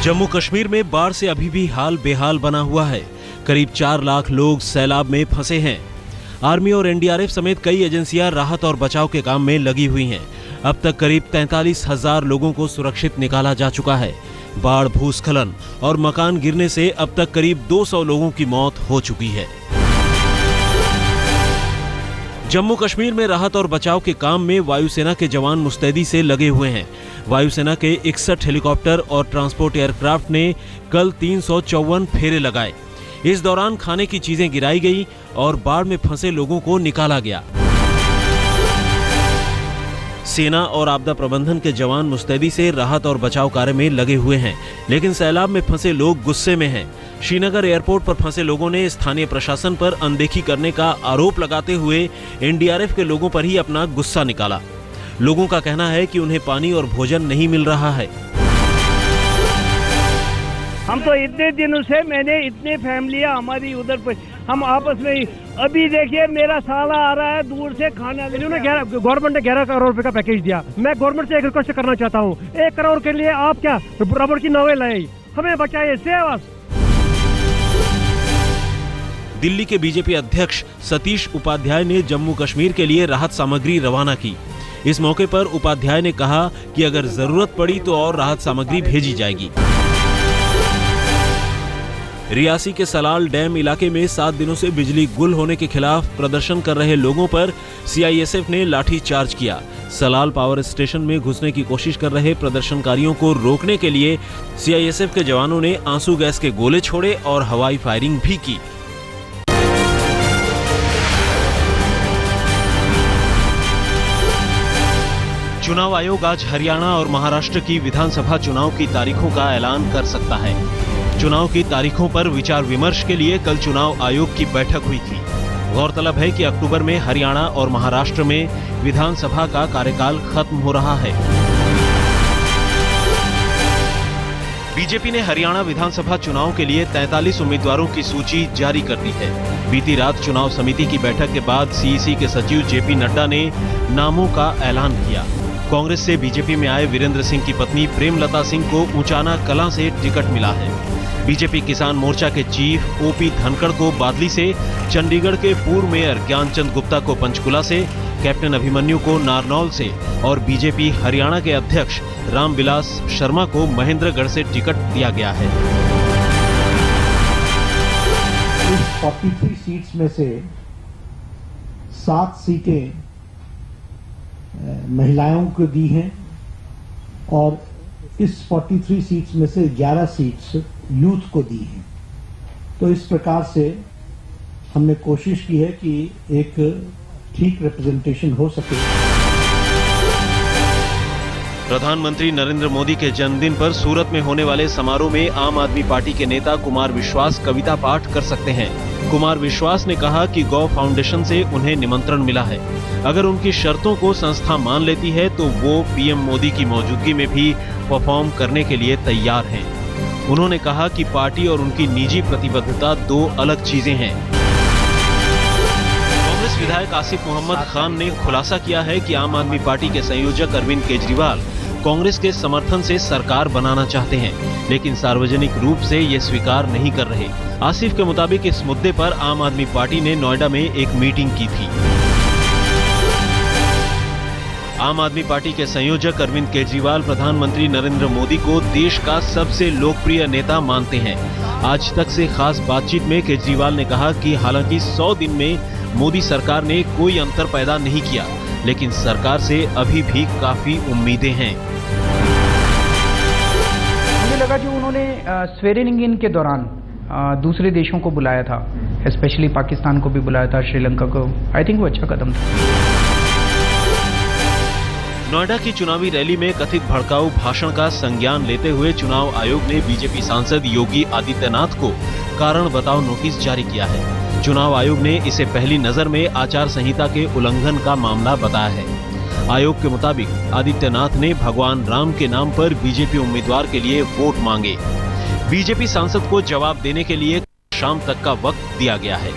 जम्मू कश्मीर में बाढ़ से अभी भी हाल बेहाल बना हुआ है। करीब 4 लाख लोग सैलाब में फंसे हैं। आर्मी और एनडीआरएफ समेत कई एजेंसियां राहत और बचाव के काम में लगी हुई हैं। अब तक करीब 43,000 लोगों को सुरक्षित निकाला जा चुका है। बाढ़, भूस्खलन और मकान गिरने से अब तक करीब 200 लोगों की मौत हो चुकी है। जम्मू कश्मीर में राहत और बचाव के काम में वायुसेना के जवान मुस्तैदी से लगे हुए हैं। वायुसेना के 61 हेलीकॉप्टर और ट्रांसपोर्ट एयरक्राफ्ट ने कल 354 फेरे लगाए। इस दौरान खाने की चीजें गिराई गई और बाढ़ में फंसे लोगों को निकाला गया। सेना और आपदा प्रबंधन के जवान मुस्तैदी से राहत और बचाव कार्य में लगे हुए हैं, लेकिन सैलाब में फंसे लोग गुस्से में हैं। श्रीनगर एयरपोर्ट पर फंसे लोगों ने स्थानीय प्रशासन पर अनदेखी करने का आरोप लगाते हुए एनडीआरएफ के लोगों पर ही अपना गुस्सा निकाला। लोगों का कहना है कि उन्हें पानी और भोजन नहीं मिल रहा है। हम तो इतने दिनों से इतनी फैमिलियां हमारी उधर पर हम आपस में ही, अभी देखिए मेरा साला आ रहा है दूर से खाना। गवर्नमेंट ने 11 करोड़ रुपए का पैकेज दिया। मैं गवर्नमेंट से एक रिक्वेस्ट करना चाहता हूँ, 1 करोड़ के लिए आप क्या रबड़ की नावें लाए, हमें बचाइए सेवा। दिल्ली के बीजेपी अध्यक्ष सतीश उपाध्याय ने जम्मू कश्मीर के लिए राहत सामग्री रवाना की। इस मौके पर उपाध्याय ने कहा कि अगर जरूरत पड़ी तो और राहत सामग्री भेजी जाएगी। रियासी के सलाल डैम इलाके में 7 दिनों से बिजली गुल होने के खिलाफ प्रदर्शन कर रहे लोगों पर सीआईएसएफ ने लाठी चार्ज किया। सलाल पावर स्टेशन में घुसने की कोशिश कर रहे प्रदर्शनकारियों को रोकने के लिए सीआईएसएफ के जवानों ने आंसू गैस के गोले छोड़े और हवाई फायरिंग भी की। चुनाव आयोग आज हरियाणा और महाराष्ट्र की विधानसभा चुनाव की तारीखों का ऐलान कर सकता है। चुनाव की तारीखों पर विचार विमर्श के लिए कल चुनाव आयोग की बैठक हुई थी। गौरतलब है कि अक्टूबर में हरियाणा और महाराष्ट्र में विधानसभा का कार्यकाल खत्म हो रहा है। बीजेपी ने हरियाणा विधानसभा चुनाव के लिए 43 उम्मीदवारों की सूची जारी कर दी है। बीती रात चुनाव समिति की बैठक के बाद सीईसी के सचिव जेपी नड्डा ने नामों का ऐलान किया। कांग्रेस से बीजेपी में आए वीरेंद्र सिंह की पत्नी प्रेमलता सिंह को ऊंचाना कलां से टिकट मिला है। बीजेपी किसान मोर्चा के चीफ ओपी धनखड़ को बादली से, चंडीगढ़ के पूर्व मेयर ज्ञानचंद गुप्ता को पंचकुला से, कैप्टन अभिमन्यु को नारनौल से और बीजेपी हरियाणा के अध्यक्ष रामविलास शर्मा को महेंद्रगढ़ से टिकट दिया गया है। इस 43 सीट्स में से 7 सीटें महिलाओं को दी हैं और इस 43 सीट्स में से 11 सीट्स यूथ को दी हैं। तो इस प्रकार से हमने कोशिश की है कि एक ठीक रिप्रेजेंटेशन हो सके। प्रधानमंत्री नरेंद्र मोदी के जन्मदिन पर सूरत में होने वाले समारोह में आम आदमी पार्टी के नेता कुमार विश्वास कविता पाठ कर सकते हैं। कुमार विश्वास ने कहा कि गौ फाउंडेशन से उन्हें निमंत्रण मिला है। अगर उनकी शर्तों को संस्था मान लेती है तो वो पीएम मोदी की मौजूदगी में भी परफॉर्म करने के लिए तैयार हैं। उन्होंने कहा कि पार्टी और उनकी निजी प्रतिबद्धता 2 अलग चीजें हैं। कांग्रेस विधायक आसिफ मोहम्मद खान ने खुलासा किया है कि आम आदमी पार्टी के संयोजक अरविंद केजरीवाल कांग्रेस के समर्थन से सरकार बनाना चाहते हैं, लेकिन सार्वजनिक रूप से ये स्वीकार नहीं कर रहे। आसिफ के मुताबिक इस मुद्दे पर आम आदमी पार्टी ने नोएडा में एक मीटिंग की थी। आम आदमी पार्टी के संयोजक अरविंद केजरीवाल प्रधानमंत्री नरेंद्र मोदी को देश का सबसे लोकप्रिय नेता मानते हैं। आज तक से खास बातचीत में केजरीवाल ने कहा कि हालांकि 100 दिन में मोदी सरकार ने कोई अंतर पैदा नहीं किया, लेकिन सरकार से अभी भी काफी उम्मीदें हैं। मुझे लगा जो उन्होंने स्वेरिंग इन के दौरान दूसरे देशों को बुलाया था, स्पेशली पाकिस्तान को भी बुलाया था, श्रीलंका को, आई थिंक वो अच्छा कदम था। नोएडा की चुनावी रैली में कथित भड़काऊ भाषण का संज्ञान लेते हुए चुनाव आयोग ने बीजेपी सांसद योगी आदित्यनाथ को कारण बताओ नोटिस जारी किया है। चुनाव आयोग ने इसे पहली नजर में आचार संहिता के उल्लंघन का मामला बताया है। आयोग के मुताबिक आदित्यनाथ ने भगवान राम के नाम पर बीजेपी उम्मीदवार के लिए वोट मांगे। बीजेपी सांसद को जवाब देने के लिए शाम तक का वक्त दिया गया है।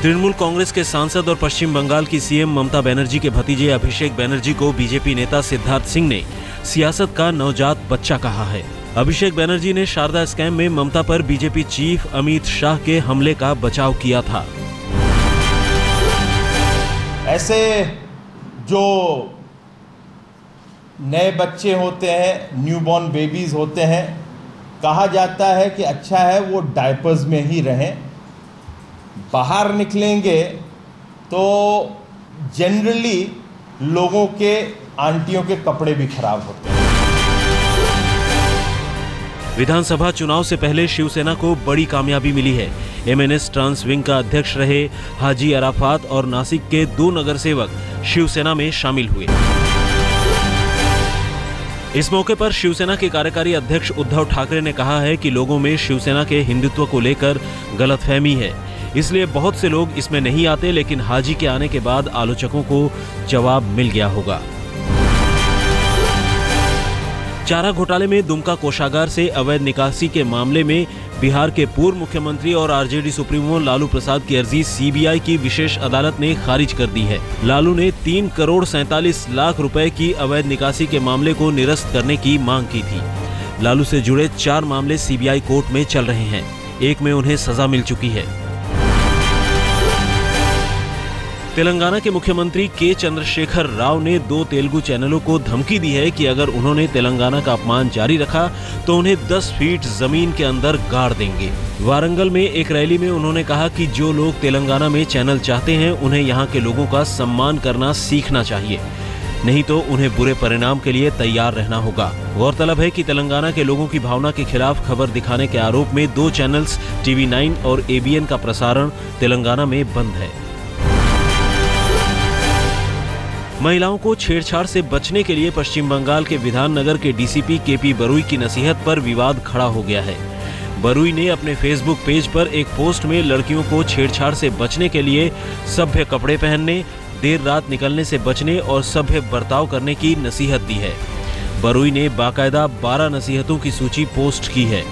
तृणमूल कांग्रेस के सांसद और पश्चिम बंगाल की सीएम ममता बनर्जी के भतीजे अभिषेक बनर्जी को बीजेपी नेता सिद्धार्थ सिंह ने सियासत का नवजात बच्चा कहा है। अभिषेक बनर्जी ने शारदा स्कैम में ममता पर बीजेपी चीफ अमित शाह के हमले का बचाव किया था। ऐसे जो नए बच्चे होते हैं, न्यूबॉर्न बेबीज होते हैं, कहा जाता है कि अच्छा है वो डायपर्स में ही रहें। बाहर निकलेंगे तो जनरली लोगों के, आंटियों के कपड़े भी खराब होते हैं। विधानसभा चुनाव से पहले शिवसेना को बड़ी कामयाबी मिली है। एमएनएस ट्रांस विंग का अध्यक्ष रहे हाजी अराफात और नासिक के 2 नगर सेवक शिवसेना में शामिल हुए। इस मौके पर शिवसेना के कार्यकारी अध्यक्ष उद्धव ठाकरे ने कहा है कि लोगों में शिवसेना के हिंदुत्व को लेकर गलतफहमी है, इसलिए बहुत से लोग इसमें नहीं आते, लेकिन हाजी के आने के बाद आलोचकों को जवाब मिल गया होगा। चारा घोटाले में दुमका कोषागार से अवैध निकासी के मामले में बिहार के पूर्व मुख्यमंत्री और आरजेडी सुप्रीमो लालू प्रसाद की अर्जी सीबीआई की विशेष अदालत ने खारिज कर दी है। लालू ने 3 करोड़ 47 लाख रुपए की अवैध निकासी के मामले को निरस्त करने की मांग की थी। लालू से जुड़े 4 मामले सीबीआई कोर्ट में चल रहे हैं, एक में उन्हें सजा मिल चुकी है। तेलंगाना के मुख्यमंत्री के चंद्रशेखर राव ने 2 तेलुगु चैनलों को धमकी दी है कि अगर उन्होंने तेलंगाना का अपमान जारी रखा तो उन्हें 10 फीट जमीन के अंदर गाड़ देंगे। वारंगल में एक रैली में उन्होंने कहा कि जो लोग तेलंगाना में चैनल चाहते हैं उन्हें यहाँ के लोगों का सम्मान करना सीखना चाहिए, नहीं तो उन्हें बुरे परिणाम के लिए तैयार रहना होगा। गौरतलब है कि तेलंगाना के लोगों की भावना के खिलाफ खबर दिखाने के आरोप में 2 चैनल्स TV9 और ABN का प्रसारण तेलंगाना में बंद है। महिलाओं को छेड़छाड़ से बचने के लिए पश्चिम बंगाल के विधाननगर के डीसीपी केपी बरुई की नसीहत पर विवाद खड़ा हो गया है। बरुई ने अपने फेसबुक पेज पर एक पोस्ट में लड़कियों को छेड़छाड़ से बचने के लिए सभ्य कपड़े पहनने, देर रात निकलने से बचने और सभ्य बर्ताव करने की नसीहत दी है। बरुई ने बाकायदा 12 नसीहतों की सूची पोस्ट की है।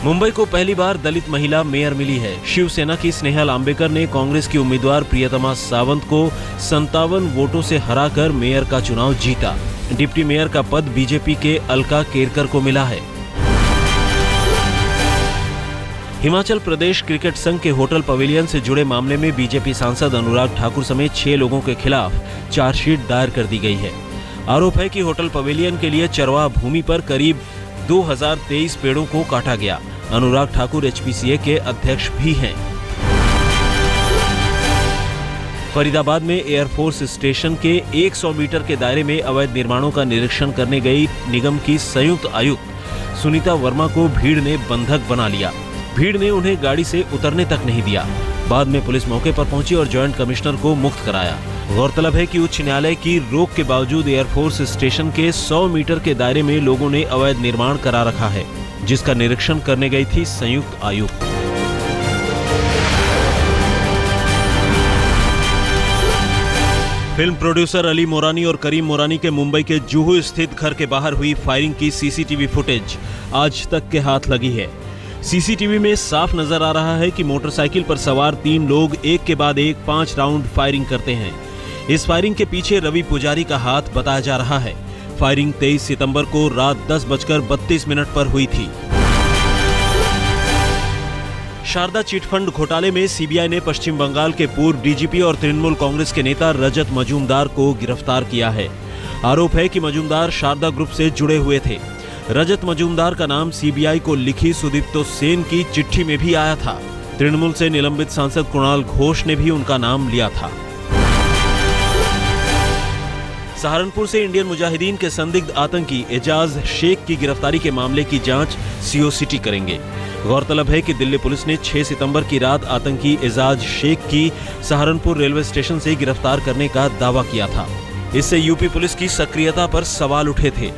मुंबई को पहली बार दलित महिला मेयर मिली है। शिवसेना की स्नेहा लांबेकर ने कांग्रेस की उम्मीदवार प्रियतमा सावंत को 57 वोटों से हराकर मेयर का चुनाव जीता। डिप्टी मेयर का पद बीजेपी के अलका केरकर को मिला है। हिमाचल प्रदेश क्रिकेट संघ के होटल पवेलियन से जुड़े मामले में बीजेपी सांसद अनुराग ठाकुर समेत 6 लोगों के खिलाफ चार्जशीट दायर कर दी गई है। आरोप है कि होटल पवेलियन के लिए चरवाह भूमि पर करीब 2023 पेड़ों को काटा गया। अनुराग ठाकुर HPCA के अध्यक्ष भी हैं। फरीदाबाद में एयरफोर्स स्टेशन के 100 मीटर के दायरे में अवैध निर्माणों का निरीक्षण करने गई निगम की संयुक्त आयुक्त सुनीता वर्मा को भीड़ ने बंधक बना लिया। भीड़ ने उन्हें गाड़ी से उतरने तक नहीं दिया। बाद में पुलिस मौके पर पहुंची और जॉइंट कमिश्नर को मुक्त कराया। गौरतलब है कि उच्च न्यायालय की रोक के बावजूद एयरफोर्स स्टेशन के 100 मीटर के दायरे में लोगों ने अवैध निर्माण करा रखा है, जिसका निरीक्षण करने गई थी संयुक्त आयुक्त। फिल्म प्रोड्यूसर अली मोरानी और करीम मोरानी के मुंबई के जुहू स्थित घर के बाहर हुई फायरिंग की सीसीटीवी फुटेज आज तक के हाथ लगी है। सीसीटीवी में साफ नजर आ रहा है कि मोटरसाइकिल पर सवार 3 लोग एक के बाद एक 5 राउंड फायरिंग करते हैं। इस फायरिंग के पीछे रवि पुजारी का हाथ बताया जा रहा है। फायरिंग 23 सितंबर को रात 10:32 पर हुई थी। शारदा चिटफंड घोटाले में सीबीआई ने पश्चिम बंगाल के पूर्व डीजीपी और तृणमूल कांग्रेस के नेता रजत मजूमदार को गिरफ्तार किया है। आरोप है कि मजूमदार शारदा ग्रुप से जुड़े हुए थे। रजत मजूमदार का नाम सीबीआई को लिखी सुदीप्तो सेन की चिट्ठी में भी आया था। तृणमूल से निलंबित सांसद कुणाल घोष ने भी उनका नाम लिया था। सहारनपुर से इंडियन मुजाहिदीन के संदिग्ध आतंकी एजाज शेख की गिरफ्तारी के मामले की जांच सीओ सिटी करेंगे। गौरतलब है कि दिल्ली पुलिस ने 6 सितंबर की रात आतंकी एजाज शेख की सहारनपुर रेलवे स्टेशन से गिरफ्तार करने का दावा किया था। इससे यूपी पुलिस की सक्रियता पर सवाल उठे थे।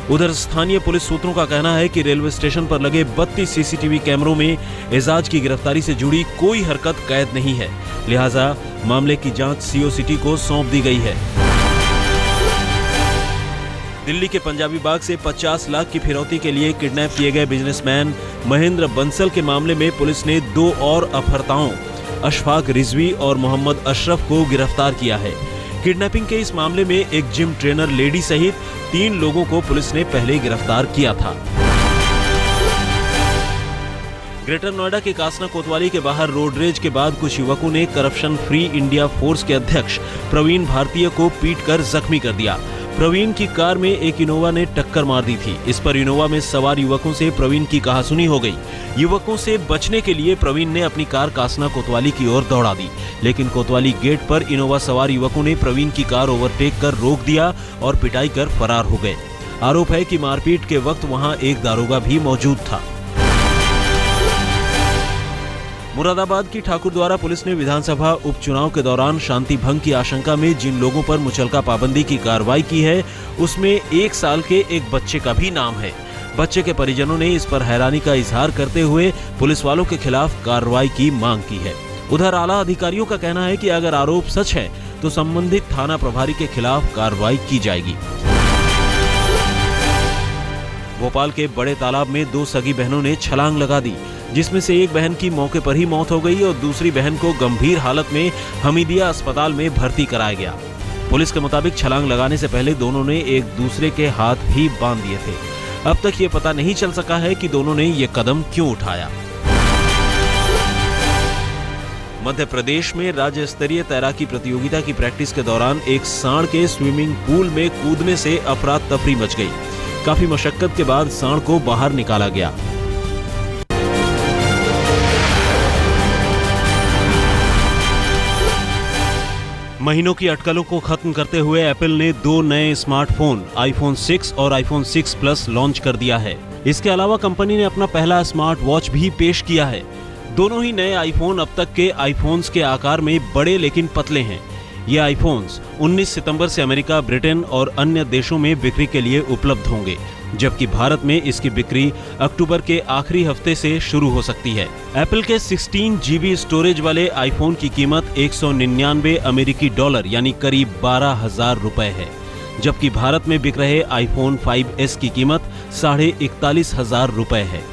उधर स्थानीय पुलिस सूत्रों का कहना है कि रेलवे स्टेशन पर लगे 32 सीसीटीवी कैमरों में एजाज की गिरफ्तारी से जुड़ी कोई हरकत कैद नहीं है, लिहाजा मामले की जांच सीओ सिटी को सौंप दी गई है। दिल्ली के पंजाबी बाग से 50 लाख की फिरौती के लिए किडनैप किए गए बिजनेसमैन महेंद्र बंसल के मामले में पुलिस ने 2 और अपहर्ताओं अशफाक रिजवी और मोहम्मद अशरफ को गिरफ्तार किया है। किडनैपिंग के इस मामले में एक जिम ट्रेनर लेडी सहित 3 लोगों को पुलिस ने पहले गिरफ्तार किया था। ग्रेटर नोएडा के कासना कोतवाली के बाहर रोड रेज के बाद कुछ युवकों ने करप्शन फ्री इंडिया फोर्स के अध्यक्ष प्रवीण भारतीय को पीटकर जख्मी कर दिया। प्रवीण की कार में एक इनोवा ने टक्कर मार दी थी। इस पर इनोवा में सवार युवकों से प्रवीण की कहासुनी हो गई। युवकों से बचने के लिए प्रवीण ने अपनी कार कासना कोतवाली की ओर दौड़ा दी, लेकिन कोतवाली गेट पर इनोवा सवार युवकों ने प्रवीण की कार ओवरटेक कर रोक दिया और पिटाई कर फरार हो गए। आरोप है कि मारपीट के वक्त वहां एक दारोगा भी मौजूद था। मुरादाबाद की ठाकुरद्वारा पुलिस ने विधानसभा उपचुनाव के दौरान शांति भंग की आशंका में जिन लोगों पर मुचलका पाबंदी की कार्रवाई की है, उसमें 1 साल के एक बच्चे का भी नाम है। बच्चे के परिजनों ने इस पर हैरानी का इजहार करते हुए पुलिस वालों के खिलाफ कार्रवाई की मांग की है। उधर आला अधिकारियों का कहना है कि अगर आरोप सच है तो संबंधित थाना प्रभारी के खिलाफ कार्रवाई की जाएगी। भोपाल के बड़े तालाब में 2 सगी बहनों ने छलांग लगा दी, जिसमें से एक बहन की मौके पर ही मौत हो गई और दूसरी बहन को गंभीर हालत में हमीदिया अस्पताल में भर्ती कराया गया। पुलिस के मुताबिक छलांग लगाने से पहले दोनों ने एक दूसरे के हाथ भी बांध दिए थे। अब तक ये पता नहीं चल सका है कि दोनों ने ये कदम क्यों उठाया। मध्य प्रदेश में राज्य स्तरीय तैराकी प्रतियोगिता की प्रैक्टिस के दौरान एक सांड के स्विमिंग पूल में कूदने से अफरा तफरी मच गई। काफी मशक्कत के बाद सांड को बाहर निकाला गया। महीनों की अटकलों को खत्म करते हुए एप्पल ने 2 नए स्मार्टफोन आईफोन 6 और आईफोन 6 प्लस लॉन्च कर दिया है। इसके अलावा कंपनी ने अपना पहला स्मार्ट वॉच भी पेश किया है। दोनों ही नए आईफोन अब तक के आईफोन्स के आकार में बड़े लेकिन पतले हैं। ये आईफोन्स 19 सितंबर से अमेरिका, ब्रिटेन और अन्य देशों में बिक्री के लिए उपलब्ध होंगे, जबकि भारत में इसकी बिक्री अक्टूबर के आखिरी हफ्ते से शुरू हो सकती है। एप्पल के 16 GB स्टोरेज वाले आईफोन की कीमत 199 अमेरिकी डॉलर यानी करीब 12,000 रुपए है, जबकि भारत में बिक रहे आईफोन 5S की कीमत 41,500 रुपए है।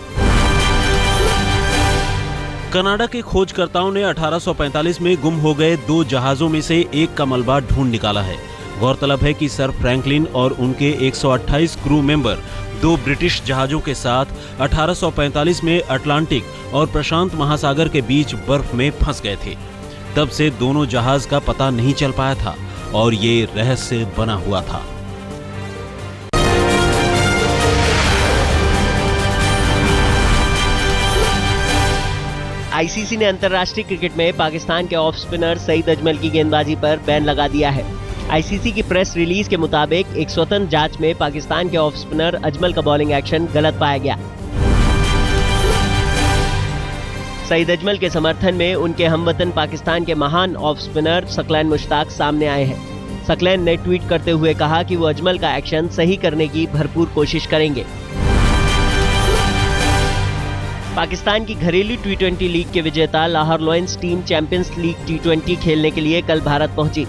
कनाडा के खोजकर्ताओं ने 1845 में गुम हो गए 2 जहाजों में से एक का मलबा ढूंढ निकाला है। गौरतलब है कि सर फ्रैंकलिन और उनके 128 क्रू मेंबर 2 ब्रिटिश जहाजों के साथ 1845 में अटलांटिक और प्रशांत महासागर के बीच बर्फ में फंस गए थे। तब से दोनों जहाज का पता नहीं चल पाया था और ये रहस्य बना हुआ था। आईसीसी ने अंतर्राष्ट्रीय क्रिकेट में पाकिस्तान के ऑफ स्पिनर सईद अजमल की गेंदबाजी पर बैन लगा दिया है। आईसीसी की प्रेस रिलीज के मुताबिक एक स्वतंत्र जांच में पाकिस्तान के ऑफ स्पिनर अजमल का बॉलिंग एक्शन गलत पाया गया। सईद अजमल के समर्थन में उनके हमवतन पाकिस्तान के महान ऑफ स्पिनर सकलैन मुश्ताक सामने आए हैं। सकलैन ने ट्वीट करते हुए कहा कि वो अजमल का एक्शन सही करने की भरपूर कोशिश करेंगे। पाकिस्तान की घरेलू T20 लीग के विजेता Lahore Lions team champions league T20 खेलने के लिए कल भारत पहुंची।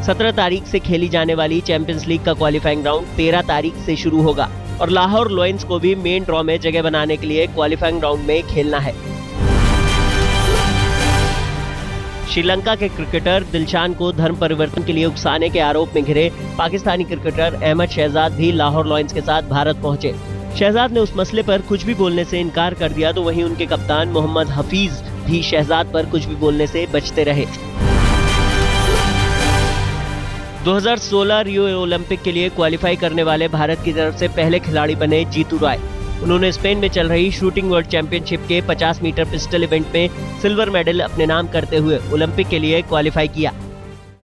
17 तारीख से खेली जाने वाली चैंपियंस लीग का क्वालिफाइंग राउंड 13 तारीख से शुरू होगा और लाहौर लायंस को भी मेन ड्रॉ में जगह बनाने के लिए क्वालिफाइंग राउंड में खेलना है। श्रीलंका के क्रिकेटर दिलशान को धर्म परिवर्तन के लिए उकसाने के आरोप में घिरे पाकिस्तानी क्रिकेटर अहमद शहजाद भी लाहौर लायंस के साथ भारत पहुंचे। शहजाद ने उस मसले पर कुछ भी बोलने से इनकार कर दिया, तो वहीं उनके कप्तान मोहम्मद हफीज भी शहजाद पर कुछ भी बोलने से बचते रहे। 2016 रियो ओलंपिक के लिए क्वालिफाई करने वाले भारत की तरफ से पहले खिलाड़ी बने जीतू राय। उन्होंने स्पेन में चल रही शूटिंग वर्ल्ड चैंपियनशिप के 50 मीटर पिस्टल इवेंट में सिल्वर मेडल अपने नाम करते हुए ओलंपिक के लिए क्वालिफाई किया।